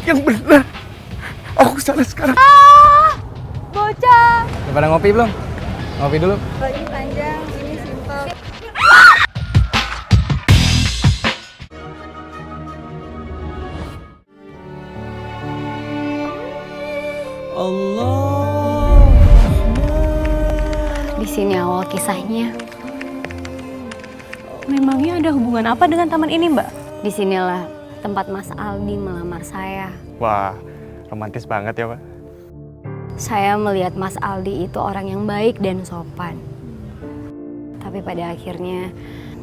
yang benar. Aku kesana sekarang. Bocah. Udah pada ngopi belum? Ngopi dulu. Baju panjang, ini simpel. Di sini awal kisahnya. Memangnya ada hubungan apa dengan taman ini, Mbak? Disinilah tempat Mas Aldi melamar saya. Wah, romantis banget ya, Pak. Saya melihat Mas Aldi itu orang yang baik dan sopan. Tapi pada akhirnya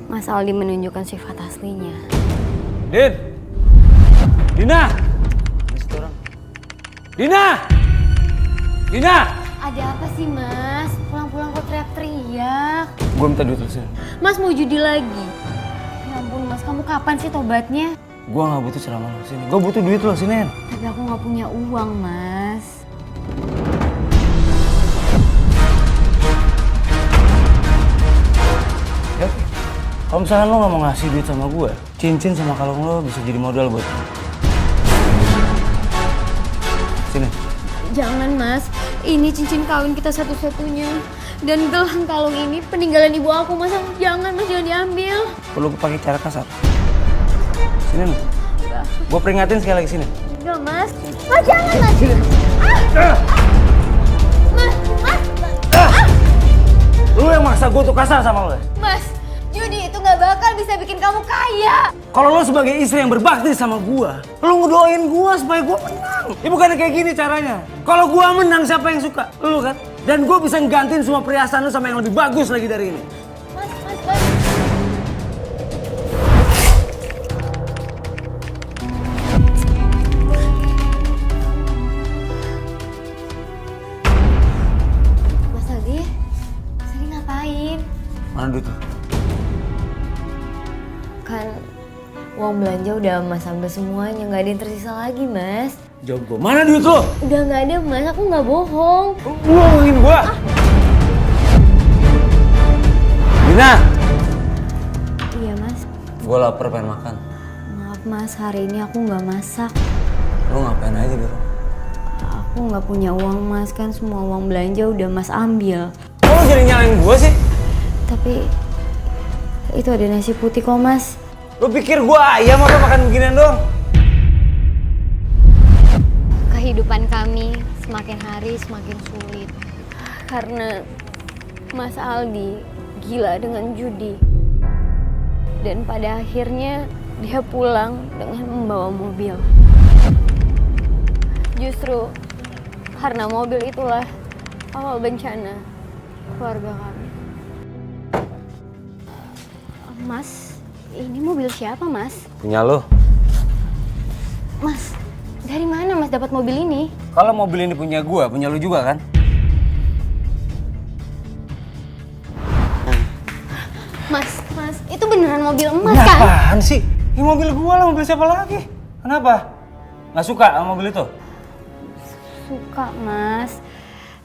Mas Aldi menunjukkan sifat aslinya. Din! Dina! Dina! Dina! Ada apa sih Mas? Pulang-pulang kok teriak-teriak? Gue minta duit lu sini. Mas mau judi lagi? Ya ampun Mas, kamu kapan sih tobatnya? Gue gak butuh ceramah lu sini. Gue butuh duit lu sini. Tapi aku gak punya uang Mas. Ya, kalau misalnya lo gak mau ngasih duit sama gue, cincin sama kalung lo bisa jadi modal buat sini. Jangan Mas, ini cincin kawin kita satu-satunya. Dan gelang kalung ini peninggalan ibu aku Mas. Jangan Mas, jangan diambil. Perlu gue pakai cara kasar. Sini nih. Gue peringatin sekali lagi sini. Enggak Mas. Mas jangan Mas. Sini. Mas. Lu yang maksa gue tuh kasar sama lo. Mas, judi itu nggak bakal bisa bikin kamu kaya. Kalau lo sebagai istri yang berbakti sama gue, lo ngedoain gue supaya gue menang. Ya bukannya kayak gini caranya. Kalau gue menang siapa yang suka? Lo kan? Dan gue bisa nggantiin semua perhiasan lo sama yang lebih bagus lagi dari ini. Mas. Mas Aldi, sini ngapain? Mana duit lo? Kan uang belanja udah Mas ambil semuanya, nggak ada yang tersisa lagi Mas. Jawab gue, mana duit lo? Udah nggak ada Mas, aku nggak bohong. Lo bohongin gue. Dina! Iya Mas. Gue lapar pengen makan. Maaf Mas, hari ini aku nggak masak. Lo ngapain aja di rumah? Aku nggak punya uang Mas, kan semua uang belanja udah Mas ambil. Kok lo jadi nyalain gue sih? Tapi itu ada nasi putih kok Mas. Lo pikir gue ayam apa makan beginian doang? Kehidupan kami semakin hari semakin sulit. Karena Mas Aldi gila dengan judi. Dan pada akhirnya dia pulang dengan membawa mobil. Justru karena mobil itulah awal bencana keluarga kami. Mas, ini mobil siapa Mas? Punya lo. Mas, dari mana Mas dapat mobil ini? Kalau mobil ini punya gue, punya lo juga kan? Mas, itu beneran mobil emas Ini kan? apaan sih? Ini mobil gue lah, mobil siapa lagi? Kenapa? Nggak suka sama mobil itu? Suka Mas.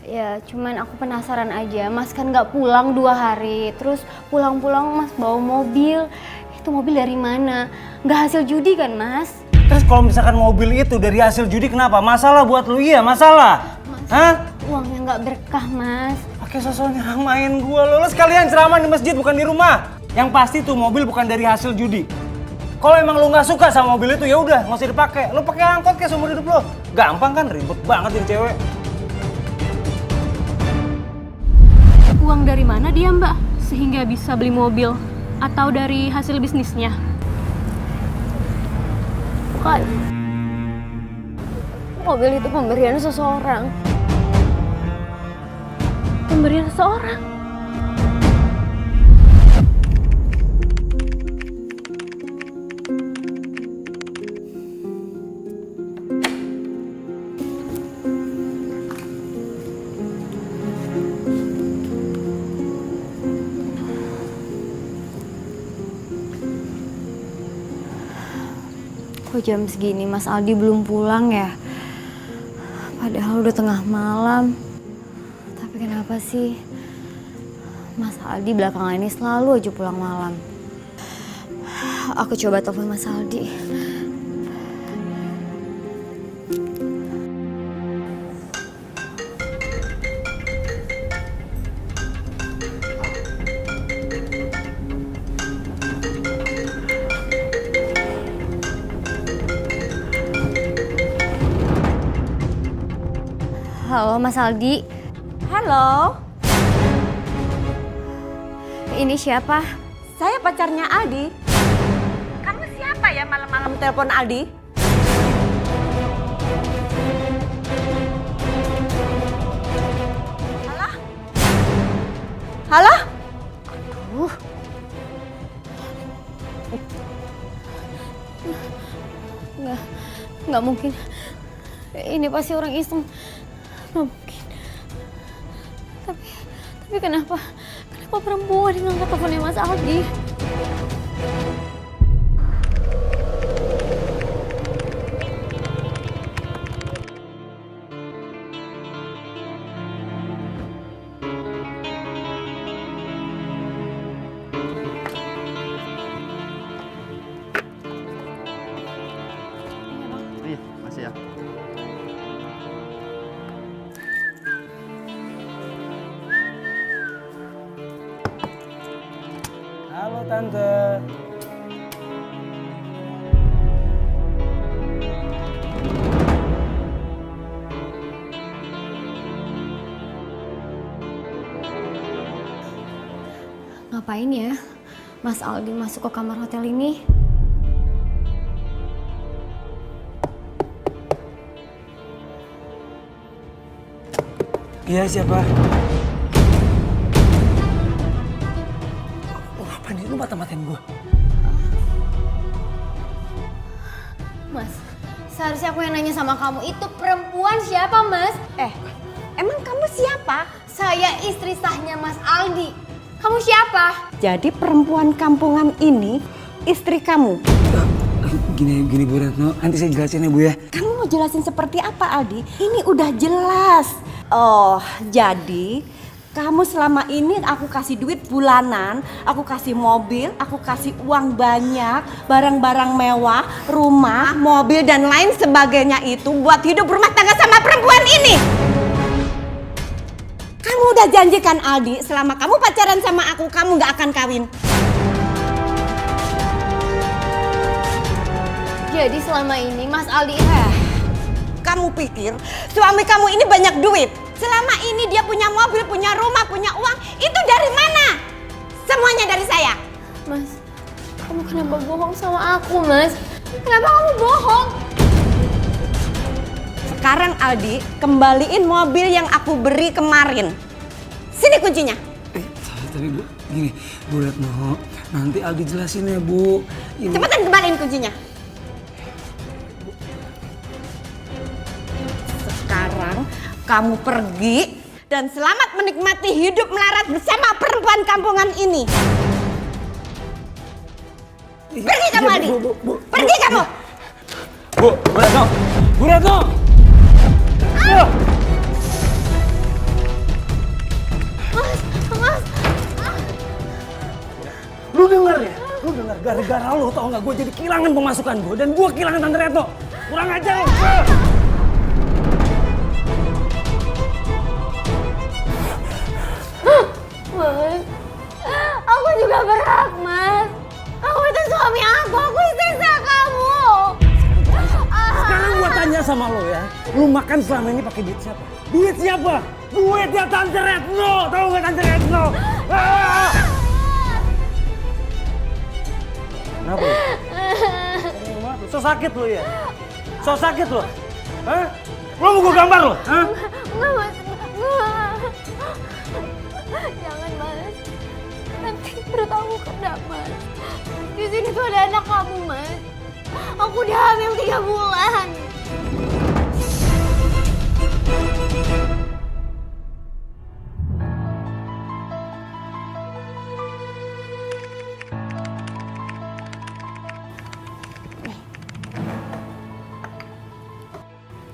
Ya cuman aku penasaran aja, Mas kan nggak pulang 2 hari. Terus pulang-pulang Mas bawa mobil. Itu mobil dari mana? Nggak hasil judi kan Mas? Terus kalau misalkan mobil itu dari hasil judi kenapa? Masalah buat lu, iya masalah. Mas, Hah? uangnya nggak berkah Mas. Pakai sosok nyamain gue, lo sekalian ceramah di masjid bukan di rumah. Yang pasti tuh mobil bukan dari hasil judi. Kalau emang lu nggak suka sama mobil itu ya udah nggak usah dipakai. Lo pakai angkot kayak seumur hidup lo. Gampang kan, ribet banget jadi cewek. Uang dari mana dia, Mbak? Sehingga bisa beli mobil? Atau dari hasil bisnisnya? Bukan. Mobil itu pemberian seseorang. Pemberian seseorang? Kok jam segini Mas Aldi belum pulang ya? Padahal udah tengah malam. Tapi kenapa sih Mas Aldi belakangan ini selalu aja pulang malam? Aku coba telepon Mas Aldi. Halo Mas Aldi. Halo, Ini siapa? saya pacarnya Aldi. Kamu siapa ya malam-malam telepon Aldi? Halo? Halo? Aduh. Nggak mungkin. Ini pasti orang iseng. Nggak mungkin. Tapi kenapa perempuan yang ngangkat teleponnya Mas Aldi? Iya, masih ya. Halo Tante. Ngapain ya Mas Aldi masuk ke kamar hotel ini? Iya siapa? Apa nih? Lu mata-matain gue. Mas, seharusnya aku yang nanya sama kamu. Itu perempuan siapa, Mas? Emang kamu siapa? Saya istri sahnya Mas Aldi. Kamu siapa? Jadi perempuan kampungan ini istri kamu. Gini Bu Retno, nanti saya jelasin ya Bu ya. Kamu mau jelasin seperti apa Aldi? Ini udah jelas. Oh, jadi kamu selama ini aku kasih duit bulanan, aku kasih mobil, aku kasih uang banyak, barang-barang mewah, rumah, mobil dan lain sebagainya itu buat hidup rumah tangga sama perempuan ini. Kamu udah janjikan Aldi, selama kamu pacaran sama aku, kamu gak akan kawin. Jadi selama ini Mas Aldi Kamu pikir suami kamu ini banyak duit? Selama ini dia punya mobil, punya rumah, punya uang. Itu dari mana? Semuanya dari saya. Mas, kamu kenapa bohong sama aku, Mas? Kenapa kamu bohong? Sekarang Aldi, kembaliin mobil yang aku beri kemarin. Sini kuncinya. Tapi Bu, gini Bu Retno, nanti Aldi jelasin ya Bu. Ini... Cepetan kembaliin kuncinya. Sekarang kamu pergi dan selamat menikmati hidup melarat bersama perempuan kampungan ini. Pergi kamu Aldi. Pergi kamu. Bu Retno, Bu Retno. Mas. Lu denger ya? Lu denger gara-gara lu tau gak gue jadi kehilangan pemasukan gue dan gue kehilangan Tante Retno. Kurang aja lu. Mas, aku juga berhak, Mas. Kamu itu suami aku istri sah kamu. Sekarang gue tanya sama lo ya, lu makan selama ini pakai duit siapa? Duit siapa? Duitnya Tante Retno, tau gak Tante Retno? Kenapa lu? So sakit lu ya? So sakit lu? Hah? Lu mau gue gambar lu? Hah? Enggak, Mas. Enggak. Jangan, Mas. Nanti perut aku kena, Mas. Di sini tuh ada anak kamu, Mas. Aku udah hamil 3 bulan.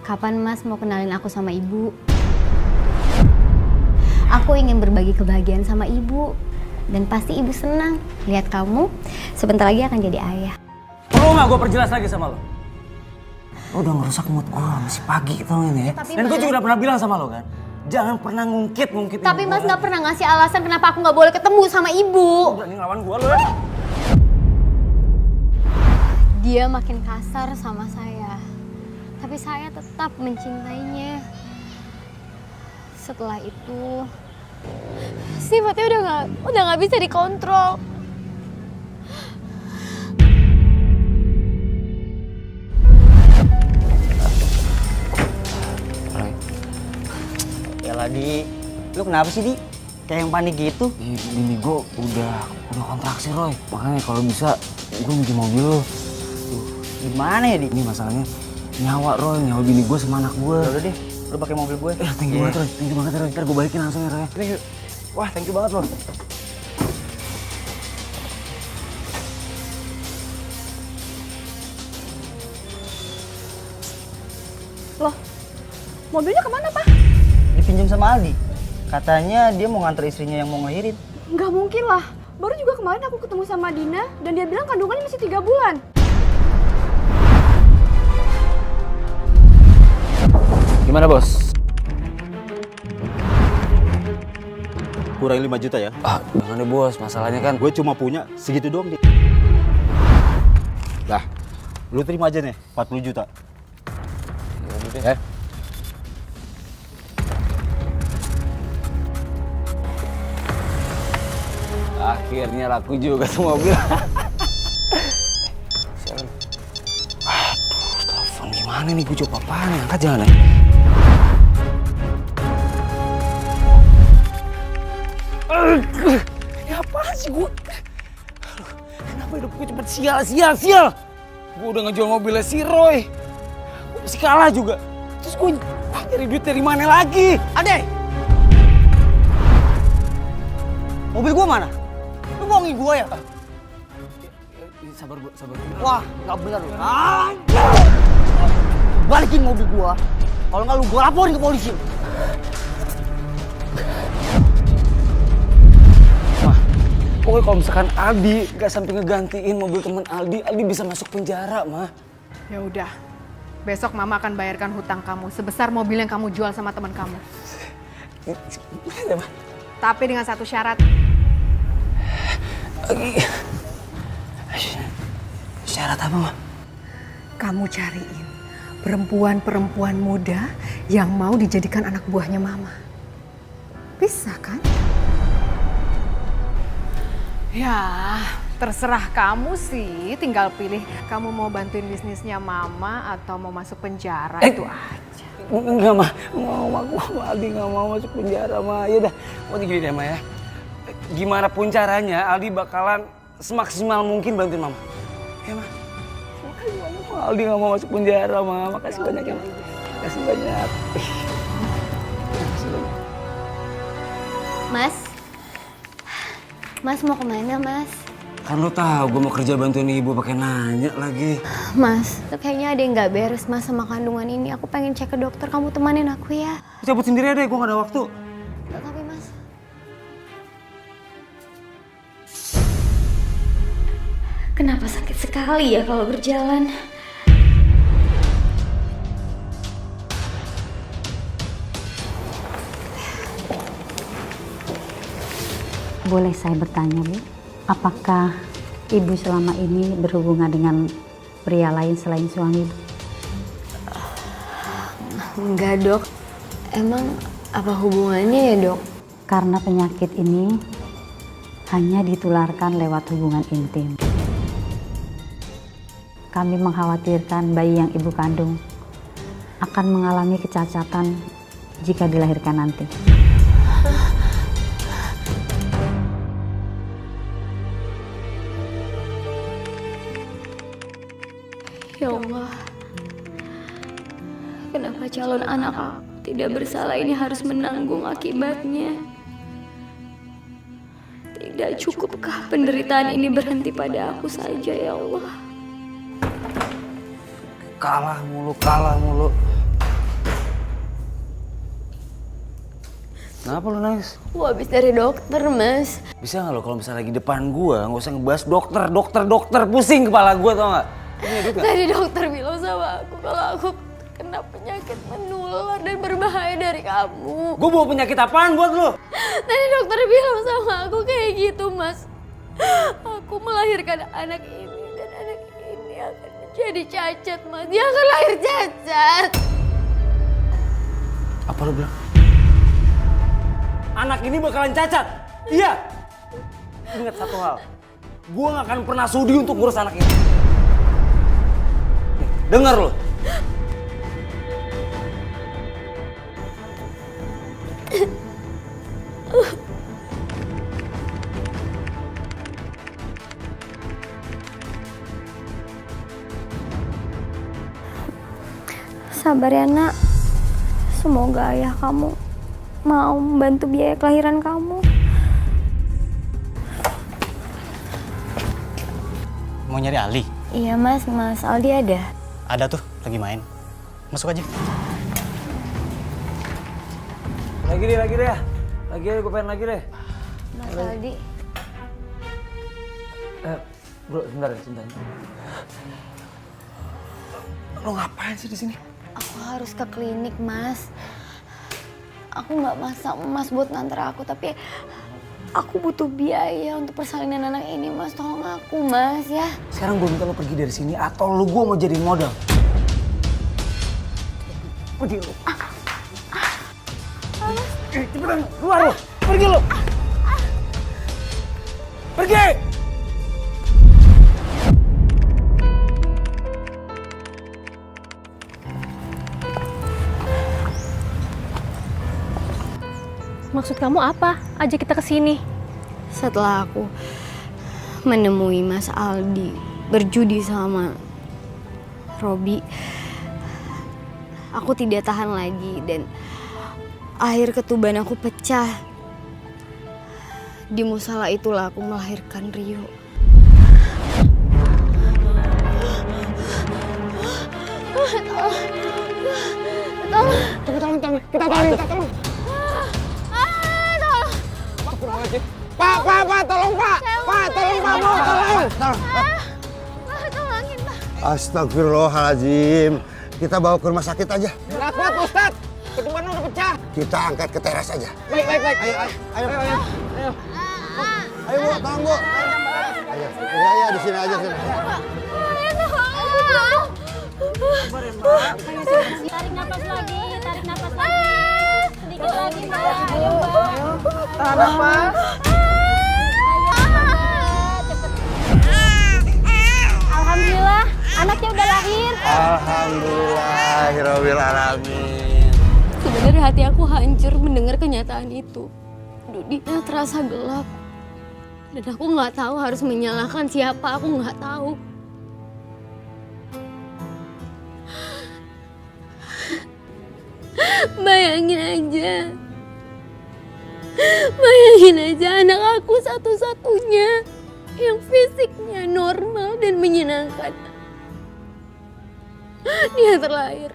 Kapan Mas mau kenalin aku sama Ibu? Aku ingin berbagi kebahagiaan sama Ibu. Dan pasti Ibu senang lihat kamu sebentar lagi akan jadi ayah. Perlu nggak gue perjelas lagi sama lo? Lo udah ngerusak mood gue masih pagi tau ini ya. Dan gue juga udah pernah bilang sama lo kan, jangan pernah ngungkit. Tapi Mas nggak pernah ngasih alasan kenapa aku nggak boleh ketemu sama Ibu. Lo berani ngelawan gue lo ya? Dia makin kasar sama saya. Tapi saya tetap mencintainya. Setelah itu sifatnya udah nggak bisa dikontrol. Yalah Di, lu kenapa sih Di? Kayak yang panik gitu. Bini gue udah kontraksi Roy. Makanya kalau bisa gue minjem mobil lo. Gimana ya Di? Ini masalahnya nyawa Roy, nyawa bini gue sama anak gue. Udah deh, lu pakai mobil gue. Thank you banget Roy, thank you banget Roy. Ntar gue balikin langsung ya Roy. Wah, thank you banget loh. Loh, mobilnya kemana, Pak? Dipinjam sama Aldi. Katanya dia mau nganter istrinya yang mau ngelahirin. Nggak mungkin lah. Baru juga kemarin aku ketemu sama Dina dan dia bilang kandungannya masih 3 bulan. Gimana bos? Kurang 5 juta ya? Jangan deh bos, masalahnya kan Gue cuma punya segitu doang nih. Lah, lu terima aja nih 40 juta. akhirnya laku juga tuh mobil. Aduh, telepon gimana nih? Gue coba apaan? Angkat jangan ya? Ya apaan sih gue? Kenapa hidup gue cepet sial? Gue udah ngejual mobilnya si Roy. Gue masih kalah juga. Terus gue nyari duit dari mana lagi? Ade! Mobil gua mana? Lu bohongin gua ya? Sabar. Wah, nggak bener lu. Balikin mobil gua. Kalau nggak lu gua laporin ke polisi. Pokoknya kalau misalkan Aldi gak sampai ngegantiin mobil temen Aldi bisa masuk penjara, Ma. Ya udah. Besok Mama akan bayarkan hutang kamu sebesar mobil yang kamu jual sama teman kamu. Tapi dengan satu syarat. Syarat apa, Ma? Kamu cariin perempuan-perempuan muda yang mau dijadikan anak buahnya Mama. Bisa kan? Ya, terserah kamu sih. Tinggal pilih kamu mau bantuin bisnisnya Mama atau mau masuk penjara, itu aja. Enggak, Ma. Aldi gak mau masuk penjara, Ma. Yaudah, mau gini deh, Ma ya. Gimana pun caranya, Aldi bakalan semaksimal mungkin bantuin Mama. Ya, Ma. Makasih banyak, Ma. Aldi gak mau masuk penjara, Ma. Makasih banyak ya, Ma. Makasih banyak. Mas mau kemana, Mas? Kan lo tahu gue mau kerja bantuin ibu pakai nanya lagi. Mas, kayaknya ada yang nggak beres Mas sama kandungan ini. Aku pengen cek ke dokter, kamu temanin aku ya. Cabut sendiri deh, gua nggak ada waktu. Tapi Mas, kenapa sakit sekali ya kalau berjalan? Boleh saya bertanya, Bu? Apakah Ibu selama ini berhubungan dengan pria lain selain suami Ibu? Enggak, Dok. Emang apa hubungannya ya, Dok? Karena penyakit ini hanya ditularkan lewat hubungan intim. Kami mengkhawatirkan bayi yang Ibu kandung akan mengalami kecacatan jika dilahirkan nanti. Ya Allah, kenapa calon anak aku tidak bersalah ini harus menanggung akibatnya? Tidak cukupkah penderitaan ini berhenti pada aku saja, ya Allah? Kalah mulu. Kenapa lu nangis? Aku habis dari dokter, Mas. Bisa nggak lo kalau misalnya lagi depan gua nggak usah ngebahas dokter, pusing kepala gua, tau nggak? Tadi dokter bilang sama aku kalau aku kena penyakit menular dan berbahaya dari kamu. Gua bawa penyakit apaan buat lu? Tadi dokter bilang sama aku kayak gitu, Mas. Aku melahirkan anak ini dan anak ini akan menjadi cacat, Mas. Dia akan lahir cacat. Apa lu bilang? anak ini bakalan cacat. Iya. Ingat satu hal, gue gak akan pernah sudi untuk ngurus anak ini. Nih, dengar lo. Sabar ya nak. Semoga ayah kamu mau membantu biaya kelahiran kamu. Mau nyari Ali? Iya mas, Mas Aldi ada. Ada tuh, lagi main. Masuk aja. Lagi deh ya. Lagi deh, gue pengen lagi deh. Mas Aldi. Bro, sebentar. Lo ngapain sih di sini? Aku harus ke klinik mas. Aku nggak masak emas buat nganter aku, tapi aku butuh biaya untuk persalinan anak ini mas. Tolong aku mas ya. Sekarang gue minta lo pergi dari sini atau lo gue mau jadi modal. Pergi lo. Cepetan, keluar lo. Pergi lo. Pergi. Maksud kamu apa? Ajak kita ke sini. Setelah aku menemui Mas Aldi berjudi sama Robi, aku tidak tahan lagi dan akhir ketuban aku pecah. Di musala itulah aku melahirkan Rio. Tolong. Kita tolong. Pak, tolong Pak. Pak, tolong Pak, tolong. Tolongin Pak. Astagfirullahaladzim. Kita bawa ke rumah sakit aja. Nggak kuat Ustaz. Ketuban udah pecah. Kita angkat ke teras aja. Baik. Ayo. Ayo Bu, tolong Bu. Ayo. Ya, di sini aja sini. Tarik nafas lagi. Sedikit lagi, Mbak. Ayo, Tahan nafas. Alhamdulillah, anaknya udah lahir. Alhamdulillahirabbil alamin. Sebenarnya hati aku hancur mendengar kenyataan itu. Dunia terasa gelap. Dan aku nggak tahu harus menyalahkan siapa, aku nggak tahu. Bayangin aja anak aku satu-satunya yang fisiknya normal dan menyenangkan. Dia terlahir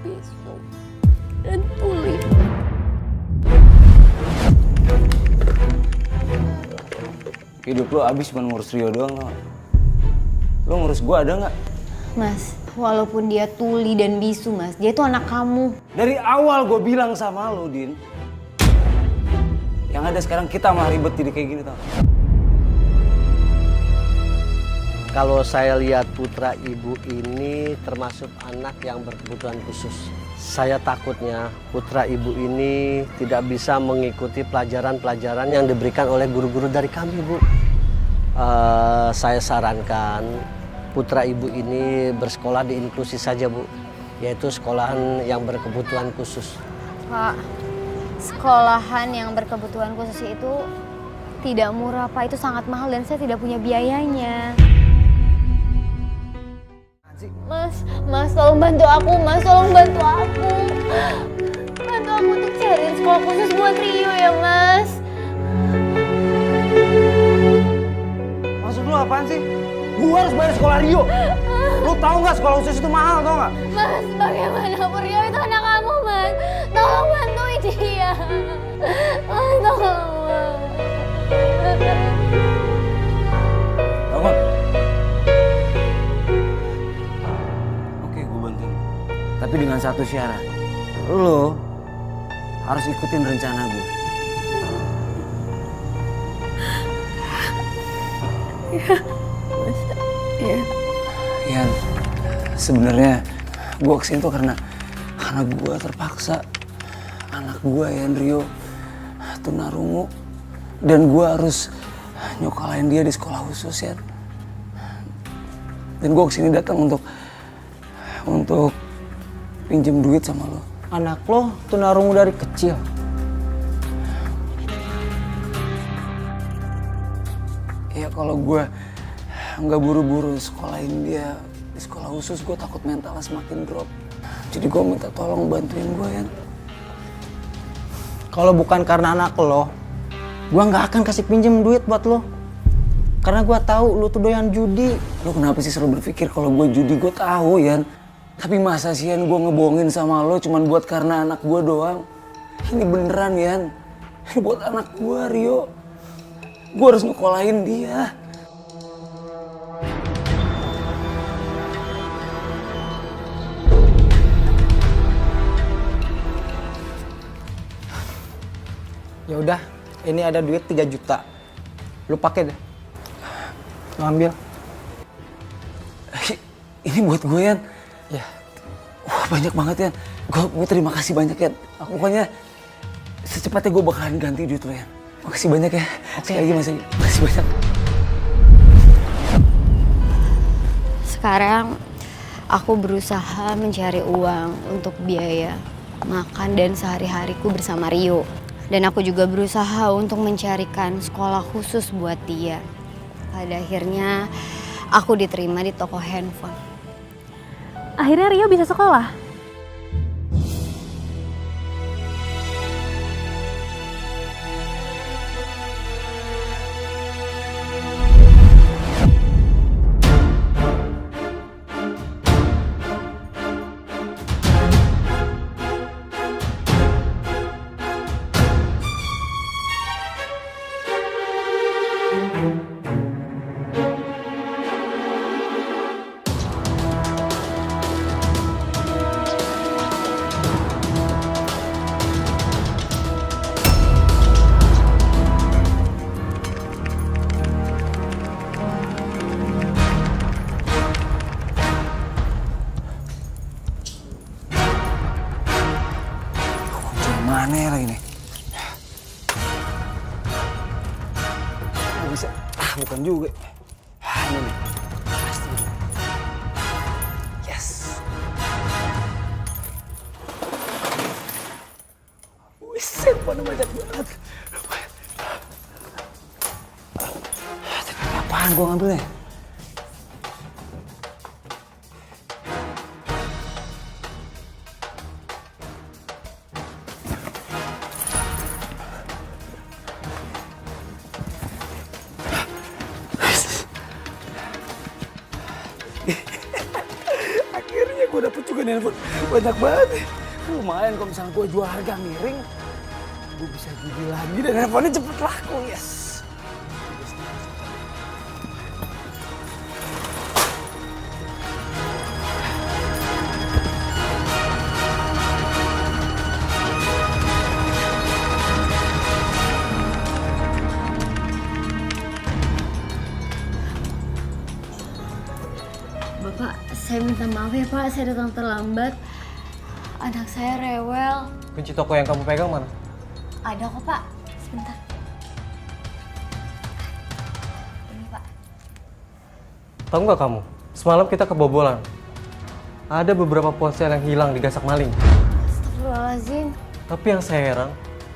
bisu dan tuli. Hidup lo abis cuma ngurus Rio doang lo. Lo ngurus gue ada nggak? Mas, walaupun dia tuli dan bisu mas, dia itu anak kamu. Dari awal gue bilang sama lo, Din. Yang ada sekarang kita malah ribet jadi kayak gini tau. Kalau saya lihat putra ibu ini termasuk anak yang berkebutuhan khusus. Saya takutnya putra ibu ini tidak bisa mengikuti pelajaran-pelajaran yang diberikan oleh guru-guru dari kami, Bu. Saya sarankan putra ibu ini bersekolah di inklusi saja, Bu. Yaitu sekolahan yang berkebutuhan khusus. Pak, sekolahan yang berkebutuhan khusus itu tidak murah, Pak. Itu sangat mahal dan saya tidak punya biayanya. Mas, tolong bantu aku, Mas. Tolong bantu aku. Bantu aku untuk cariin sekolah khusus buat Rio ya, Mas. Maksud lu apaan sih? Gua harus bayar sekolah Rio. Lu tahu nggak sekolah khusus itu mahal, tau nggak? Mas, bagaimanapun Rio itu anak kamu, Mas. Tolong bantuin dia. Mas, tolong. Bangun. Oke, gue bantuin. Tapi dengan satu syarat. Lo harus ikutin rencana gue. Ya, sebenarnya gue kesini tuh karena gue terpaksa. Anak gue Yan Rio tunarungu dan gue harus nyokolain dia di sekolah khusus ya. Dan gue kesini datang untuk pinjem duit sama lo. Anak lo tunarungu dari kecil. Ya kalau gue nggak buru-buru sekolahin dia di sekolah khusus, gue takut mentalnya semakin drop. Jadi gue minta tolong bantuin gue ya. Kalau bukan karena anak lo, gue nggak akan kasih pinjem duit buat lo. Karena gue tahu lo tuh doyan judi. Lo kenapa sih selalu berpikir kalau gue judi? Gue tahu Yan. Tapi masa sih Yan gue ngebohongin sama lo cuman buat karena anak gue doang? Ini beneran Yan. Ini buat anak gue Rio. Gue harus nyekolahin dia. Ya udah, ini ada duit 3 juta. Lu pakai deh. Lu ambil. Ini buat gue Yan. Ya. Wah banyak banget Yan. Gue terima kasih banyak Yan. Pokoknya secepatnya gue bakalan ganti duit lo Yan. Makasih banyak ya. Sekali lagi makasih banyak. Sekarang aku berusaha mencari uang untuk biaya makan dan sehari-hariku bersama Rio. Dan aku juga berusaha untuk mencarikan sekolah khusus buat dia. Pada akhirnya aku diterima di toko handphone. Akhirnya Rio bisa sekolah. Mana ya lagi nih? Nggak bisa. Bukan juga. Ini nih. Pasti. Yes. Wiset, mana banyak banget. Apaan gua ngambilnya? Akhirnya gue dapet juga handphone banyak banget. Lumayan kalau misalnya gue jual harga miring, gue bisa judi lagi dan handphonenya cepet laku. Yes. Bapak, saya minta maaf ya Pak, saya datang terlambat. Anak saya rewel. Kunci toko yang kamu pegang mana? Ada kok Pak, sebentar. Ini Pak. Tahu nggak kamu? Semalam kita kebobolan. Ada beberapa ponsel yang hilang digasak maling. Astagfirullahaladzim. Tapi yang saya heran,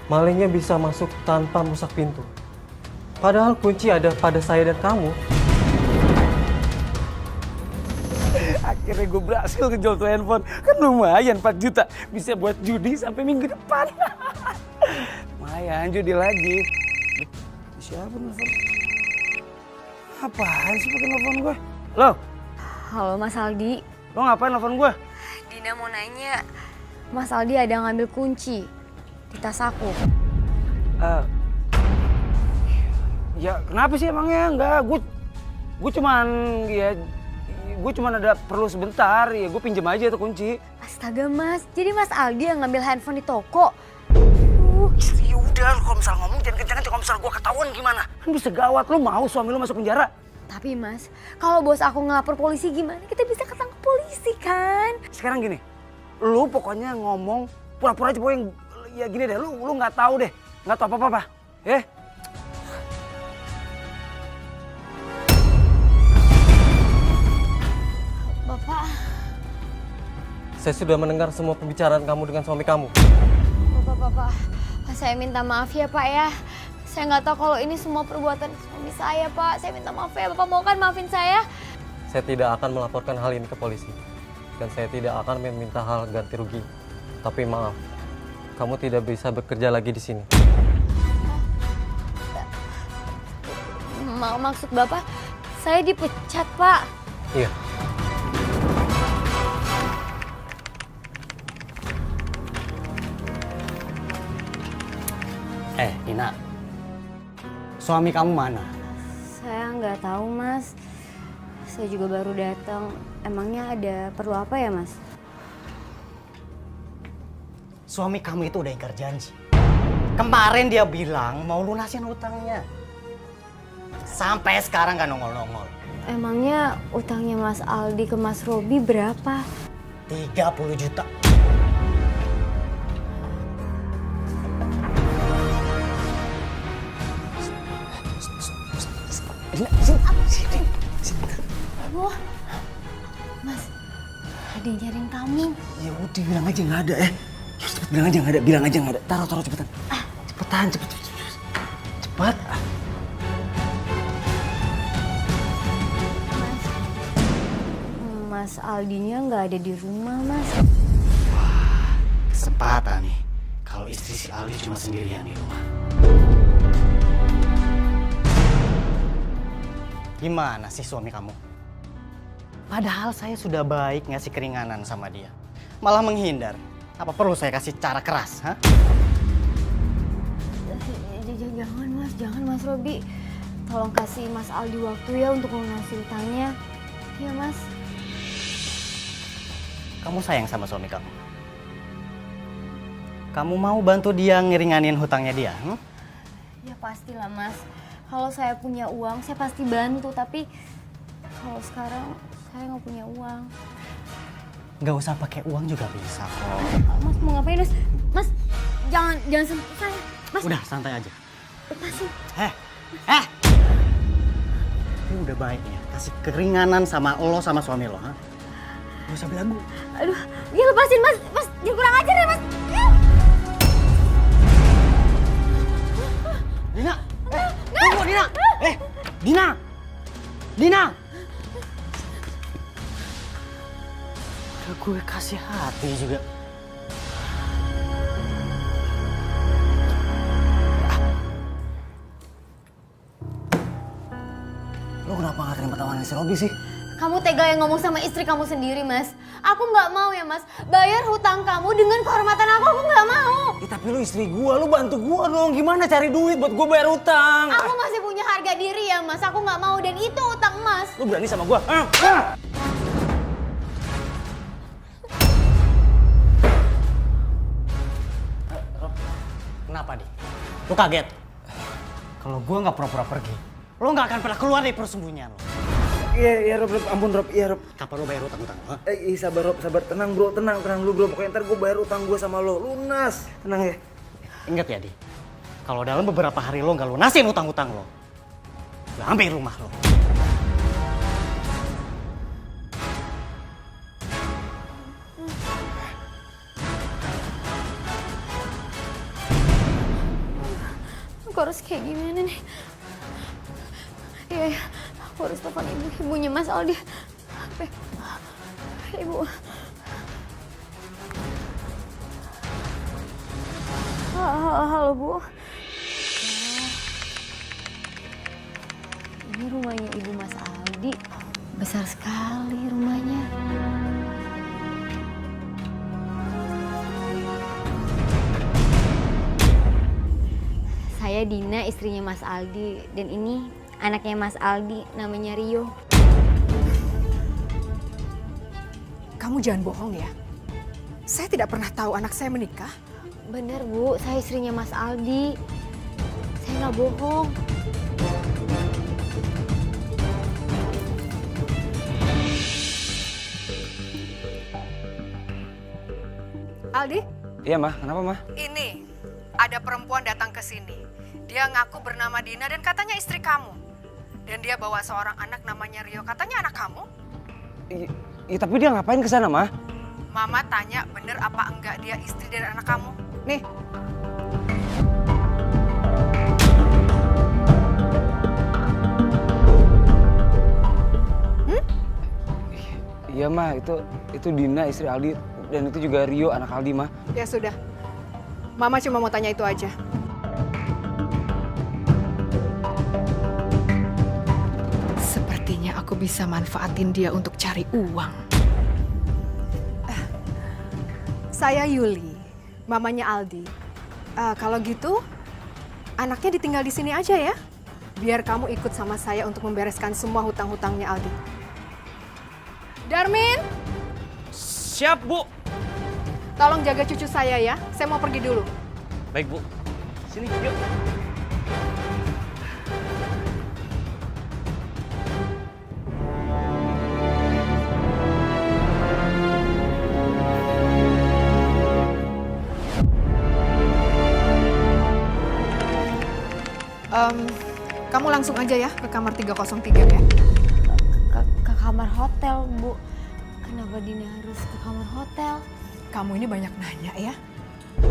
malingnya bisa masuk tanpa merusak pintu. Padahal kunci ada pada saya dan kamu. Akhirnya gue berhasil ngejual tuh handphone. Kan lumayan 4 juta. Bisa buat judi sampai minggu depan. Lumayan judi lagi. Siapa nelfon? Apaan sih pakai nelfon gue? Lo? Halo Mas Aldi. Lo ngapain nelfon gue? Dina mau nanya, Mas Aldi ada ngambil kunci di tas aku. Ya kenapa sih emangnya? Enggak, gue cuman ada perlu sebentar, ya gue pinjem aja tuh kunci. Astaga Mas, jadi Mas Aldi yang ngambil handphone di toko? Ya udah, kalau misalnya ngomong jangan kencang-kencang, kalau misalnya gue ketahuan gimana? Kan bisa gawat, lo mau suami lo masuk penjara? Tapi Mas, kalau bos aku ngelapor polisi gimana? Kita bisa ketangkep polisi kan? Sekarang gini, lo pokoknya ngomong pura-pura aja, pokoknya ya gini deh, lo nggak tahu deh nggak tahu apa-apa, Pak. Bapak, Saya sudah mendengar semua pembicaraan kamu dengan suami kamu. Bapak, saya minta maaf ya Pak ya. Saya nggak tahu kalau ini semua perbuatan suami saya Pak. Saya minta maaf ya, Bapak mau kan maafin saya? Saya tidak akan melaporkan hal ini ke polisi. Dan saya tidak akan meminta hal ganti rugi. Tapi maaf, kamu tidak bisa bekerja lagi di sini. Maksud Bapak, saya dipecat Pak. Iya. Dina, suami kamu mana? Saya nggak tahu Mas. Saya juga baru datang. Emangnya ada perlu apa ya Mas? Suami kamu itu udah ingkar janji. Kemarin dia bilang mau lunasin hutangnya. Sampai sekarang gak nongol-nongol. Emangnya utangnya Mas Aldi ke Mas Robi berapa? 30 juta. Wah, Mas, ada yang nyariin kamu. Ya udah bilang aja nggak ada Cepet bilang aja nggak ada, bilang aja nggak ada. Taruh cepetan. Cepetan, cepet. Mas Aldinya nggak ada di rumah Mas. Kesempatan nih. Kalau istri si Aldi cuma sendirian di rumah. Gimana sih suami kamu? Padahal saya sudah baik ngasih keringanan sama dia. Malah menghindar. Apa perlu saya kasih cara keras, ha? Jangan Mas Robi. Tolong kasih Mas Aldi waktu ya untuk melunasi utangnya. Iya Mas. Kamu sayang sama suami kamu? Kamu mau bantu dia ngeringanin hutangnya dia? Ya pastilah Mas. Kalau saya punya uang, saya pasti bantu. Tapi kalau sekarang saya nggak punya uang. Nggak usah pakai uang juga bisa kok. Mas mau ngapain Mas? Mas jangan sentuh saya. Mas. Udah santai aja. Lepasin. Ini udah baik ya. Kasih keringanan sama lo sama suami lo, ha? Gak usah belagu. Aduh, dia lepasin Mas. Mas, dia kurang ajar ya Mas. Dina! Tunggu Dina! Dina! Dina! Udah gue kasih hati juga. Lo kenapa gak terima tawaran si Robi sih? Kamu tega yang ngomong sama istri kamu sendiri, Mas. Aku nggak mau ya, Mas. Bayar hutang kamu dengan kehormatan aku nggak mau. Ya, tapi lu istri gua, lu bantu gua dong. Gimana cari duit buat gua bayar utang? Aku masih punya harga diri ya, Mas. Aku nggak mau dan itu utang Mas. Lu berani sama gua? Kenapa, Di? Lu kaget? Kalau gua nggak pura-pura pergi, lo nggak akan pernah keluar dari persembunyian lo. Iya, Rob, ampun Rob, iya Rob. Kapan lo bayar utang-utang lo? Sabar Rob, sabar. Tenang bro, tenang dulu bro. Pokoknya ntar gua bayar utang gua sama lo, lunas. Tenang ya. Ingat ya, Di. Kalau dalam beberapa hari lo nggak lunasin utang-utang lo, gue ambil rumah lo. Aku harus kayak gimana nih? Iya, aku harus telepon ibunya Mas Aldi. Ibu. Halo Bu. Ini rumahnya ibu Mas Aldi. Besar sekali rumahnya. Saya Dina, istrinya Mas Aldi, dan ini anaknya Mas Aldi, namanya Rio. Kamu jangan bohong ya. Saya tidak pernah tahu anak saya menikah. Bener Bu, saya istrinya Mas Aldi. Saya nggak bohong. Aldi? Iya, Mah. Kenapa, Mah? Ini ada perempuan datang ke sini. Dia ngaku bernama Dina dan katanya istri kamu. Dan dia bawa seorang anak namanya Rio, katanya anak kamu. Iya, tapi dia ngapain ke sana, Ma? Mama tanya bener apa enggak dia istri dari anak kamu. Nih. Iya, Ma, itu Dina istri Aldi dan itu juga Rio anak Aldi, Ma. Ya sudah. Mama cuma mau tanya itu aja. Sepertinya aku bisa manfaatin dia untuk cari uang. Saya Yuli, mamanya Aldi. Kalau gitu, anaknya ditinggal di sini aja ya. Biar kamu ikut sama saya untuk membereskan semua hutang-hutangnya Aldi. Darmin! Siap, Bu. Tolong jaga cucu saya ya, saya mau pergi dulu. Baik, Bu. Sini, yuk. Kamu langsung aja ya ke kamar 303 ya. Ke kamar hotel, Bu. Kenapa Dina harus ke kamar hotel? Kamu ini banyak nanya ya.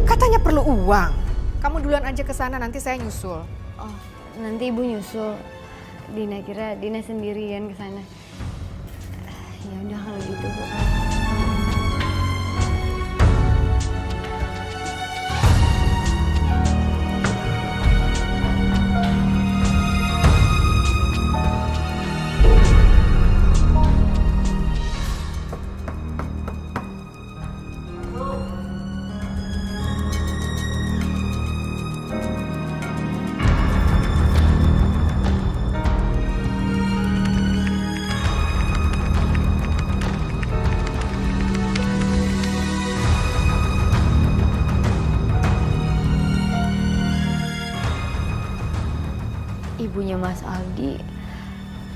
Katanya perlu uang. Kamu duluan aja ke sana, nanti saya nyusul. Oh, nanti Ibu nyusul. Dina kira Dina sendirian ke sana. Ya udah kalau gitu, Bu. Ibunya Mas Aldi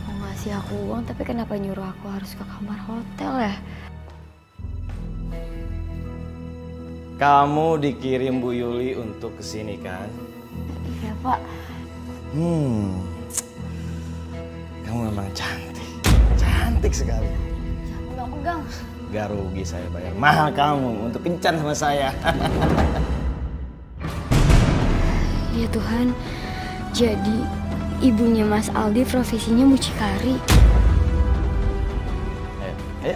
mau ngasih aku uang, tapi kenapa nyuruh aku harus ke kamar hotel ya? Kamu dikirim Bu Yuli untuk kesini kan? Iya, Pak. Kamu memang cantik. Cantik sekali. Jangan pegang. Gak rugi saya bayar mahal kamu untuk kencan sama saya. Ya Tuhan, jadi ibunya Mas Aldi profesinya mucikari. Ayo.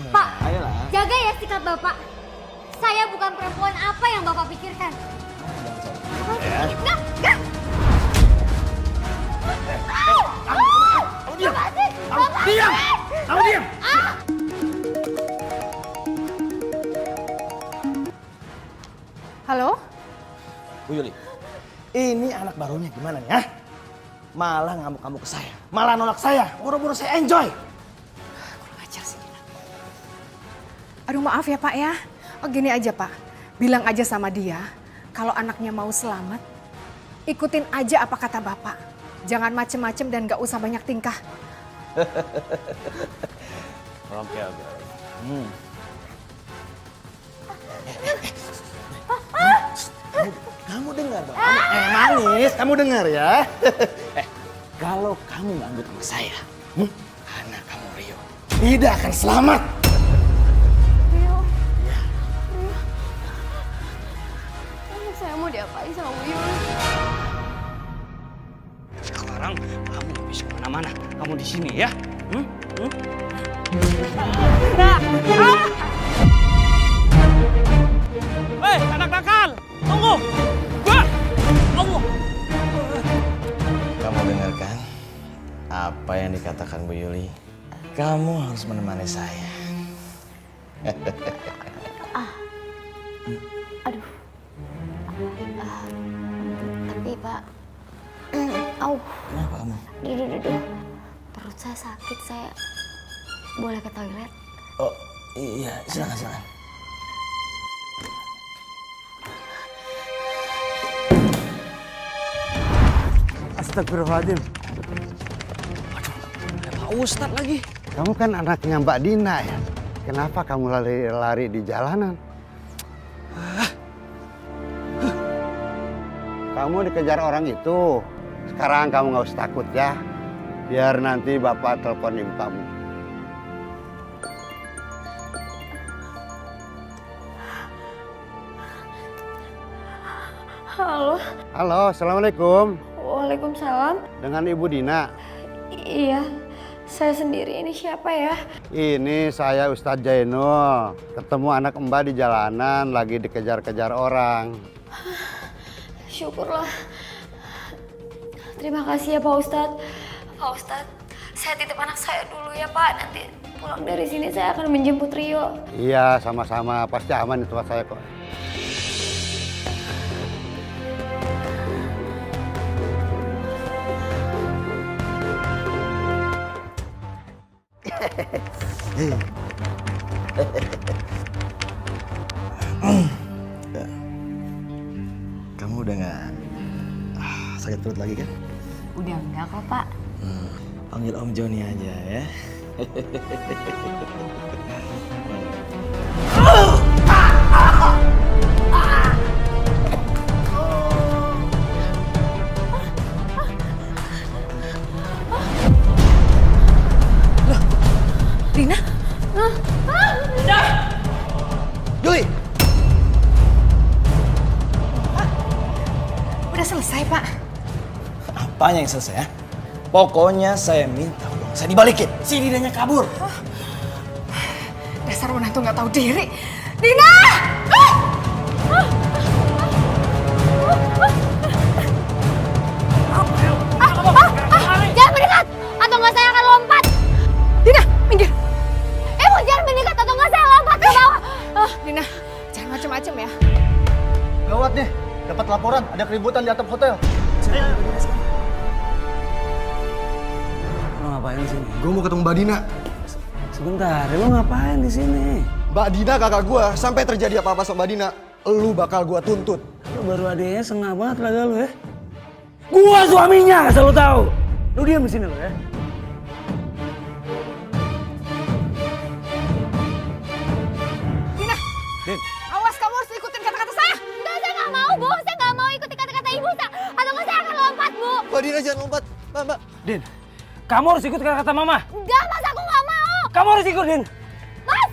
Pak, Ayolah. jaga ya sikap Bapak. Saya bukan perempuan apa yang Bapak pikirkan. Ya. Enggak. Kamu diam. Kamu diam. Halo? Bu Yuli, ini anak barunya gimana nih, ah? Malah ngamuk-ngamuk ke saya, malah nolak saya, buru-buru saya enjoy. Kurang ajar sih Dina. Aduh maaf ya Pak ya. Oh gini aja Pak, bilang aja sama dia kalau anaknya mau selamat, ikutin aja apa kata Bapak. Jangan macem-macem dan gak usah banyak tingkah. Oke. Kamu dengar dong, manis, kamu dengar ya. Kalau kamu nganggut sama saya, anak kamu Rio tidak akan selamat. Rio. Anak saya mau diapain sama Bu Yuli? Sekarang kamu gak bisa kemana-mana, kamu di sini ya. Hei, anak nakal, tunggu. Allah. Kamu dengarkan apa yang dikatakan Bu Yuli? Kamu harus menemani saya. Aduh. Tapi Pak, Kenapa kamu? Duh. Perut saya sakit, saya boleh ke toilet? Oh iya, silakan. Astagfirullahaladzim. Pak Ustadz lagi. Kamu kan anaknya Mbak Dina ya? Kenapa kamu lari-lari di jalanan? kamu dikejar orang itu. Sekarang kamu nggak usah takut ya. Biar nanti bapak telepon ibu kamu. Halo. Halo, assalamualaikum. Waalaikumsalam. Dengan Ibu Dina. Iya, saya sendiri. Ini siapa ya? Ini saya Ustadz Jainul. Ketemu anak Mbak di jalanan lagi dikejar-kejar orang. Syukurlah. Terima kasih ya Pak Ustadz. Pak Ustadz, saya titip anak saya dulu ya Pak. Nanti pulang dari sini saya akan menjemput Rio. Iya, sama-sama. Pasti aman di tempat saya kok. Kamu udah nggak sakit perut lagi kan? Udah enggak kok Pak. Panggil Om Joni aja ya. Dina? Juli! Udah selesai, Pak. Apanya yang selesai ya? Pokoknya saya minta uang saya dibalikin. Si Dinanya kabur. Dasar menantu nggak tahu diri. Dina! Jangan mendekat, atau nggak saya akan lompat. Dina, minggir. Ibu jangan mendekat atau nggak saya lompat ke bawah. Dina, jangan macem-macem ya. Gawat nih, dapat laporan ada keributan di atap hotel. Lo ngapain di sini? Gue mau ketemu Mbak Dina. Sebentar, lo ngapain di sini? Mbak Dina kakak gue, sampai terjadi apa-apa sama Mbak Dina, lu bakal gue tuntut. Lo baru adanya sengah banget laga lo ya. Gua suaminya, asal lo tahu. Lo diam di sini lo ya. Dina, Din, awas kamu harus ikutin kata-kata saya. Enggak, saya nggak mau Bu. Saya nggak mau ikuti kata-kata ibu. Atau nggak saya akan lompat Bu. Mbak Dina jangan lompat, Mbak. Din, kamu harus ikut kata-kata mama. Enggak Mas, aku nggak mau. Kamu harus ikut, Din. Mas,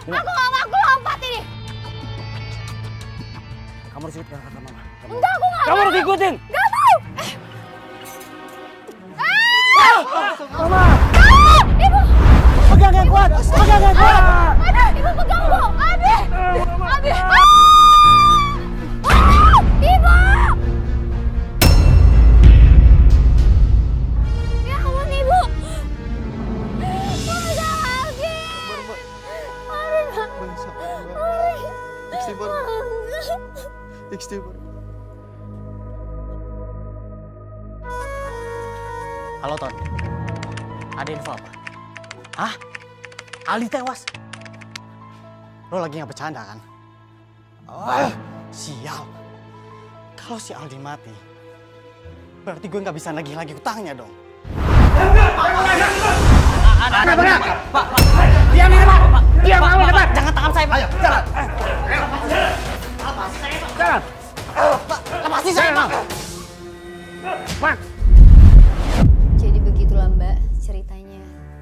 aku nggak mau. Aku lompat ini. Kamu harus ikut kata-kata mama. Enggak, aku nggak mau. Kamu harus ikutin. Nggak mau. Mama. Ibu. Pegang yang kuat, pegang yang kuat. Ibu pegang Bu. Abi. Abi. Ibu. Ya ampun Ibu. Masa lagi. Istighfar. Halo Ton, ada info apa? Hah? Ali tewas? Lo lagi nggak bercanda kan? Sial. Kalau si Aldi mati, berarti gue nggak bisa nagih lagi utangnya dong. Pak. Diam ini Pak. Diam kamu Pak. Jangan tangan saya Pak. Ayo, jalan. Jalan. Pak, lepasi saya Pak. Pak. Jadi begitulah Mbak ceritanya.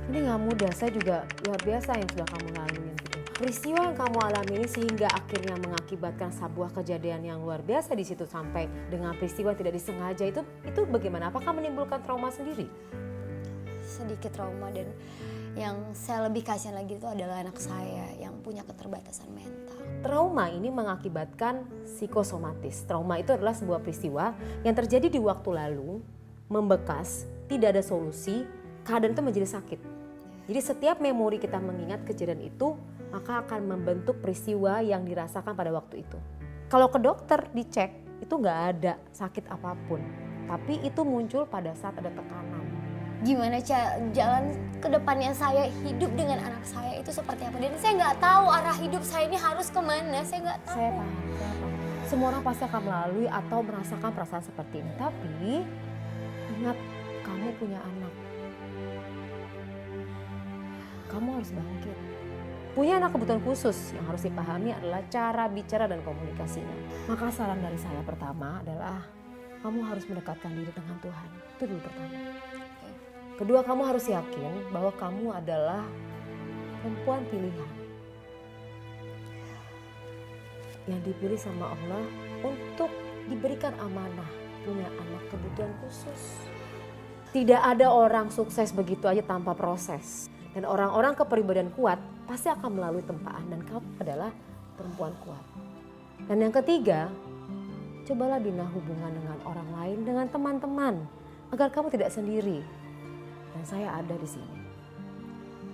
Ini nggak mudah, saya juga luar biasa yang sudah kamu lalui gitu. Peristiwa yang kamu alami ini sehingga akhirnya mengakibatkan sebuah kejadian yang luar biasa di situ sampai dengan peristiwa tidak disengaja itu bagaimana? Apakah menimbulkan trauma sendiri? Sedikit trauma, dan yang saya lebih kasihan lagi itu adalah anak saya yang punya keterbatasan mental. Trauma ini mengakibatkan psikosomatis. Trauma itu adalah sebuah peristiwa yang terjadi di waktu lalu, membekas, tidak ada solusi, keadaan itu menjadi sakit. Jadi setiap memori kita mengingat kejadian itu, maka akan membentuk peristiwa yang dirasakan pada waktu itu. Kalau ke dokter dicek, itu nggak ada sakit apapun. Tapi itu muncul pada saat ada tekanan. Gimana jalan ke depannya saya hidup dengan anak saya itu seperti apa? Dan saya nggak tahu arah hidup saya ini harus kemana. Saya nggak tahu. Saya paham. Semua orang pasti akan melalui atau merasakan perasaan seperti ini. Tapi ingat, kamu punya anak. Kamu harus bangkit. Punya anak kebutuhan khusus yang harus dipahami adalah cara bicara dan komunikasinya. Maka saran dari saya pertama adalah kamu harus mendekatkan diri dengan Tuhan. Itu dulu pertama. Kedua, kamu harus yakin bahwa kamu adalah perempuan pilihan. Yang dipilih sama Allah untuk diberikan amanah punya anak kebutuhan khusus. Tidak ada orang sukses begitu aja tanpa proses. Dan orang-orang kepribadian kuat pasti akan melalui tempaan dan kamu adalah perempuan kuat. Dan yang ketiga, cobalah bina hubungan dengan orang lain, dengan teman-teman agar kamu tidak sendiri. Dan saya ada di sini.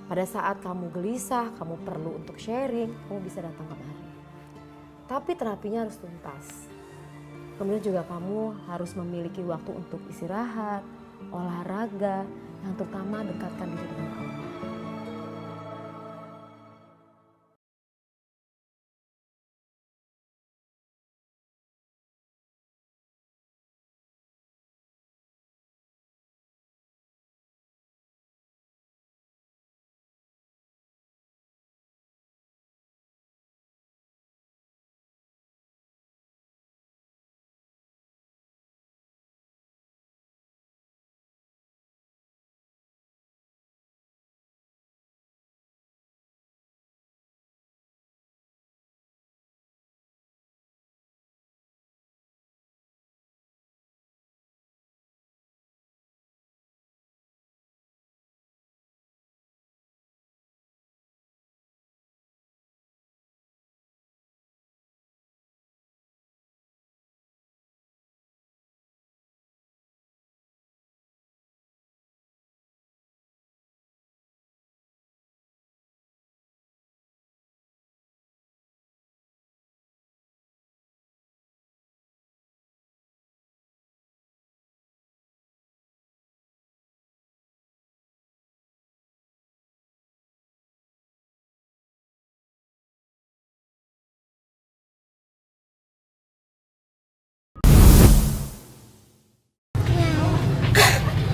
Pada saat kamu gelisah, kamu perlu untuk sharing, kamu bisa datang kemari. Tapi terapinya harus tuntas. Kemudian juga kamu harus memiliki waktu untuk istirahat, olahraga, yang terutama dekatkan diri dengan Allah.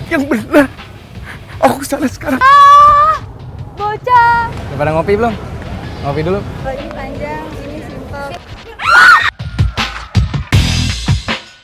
Yang benar. Aku salah sekarang. Bocah. Udah pada ngopi belum? Ngopi dulu. Oh, iya.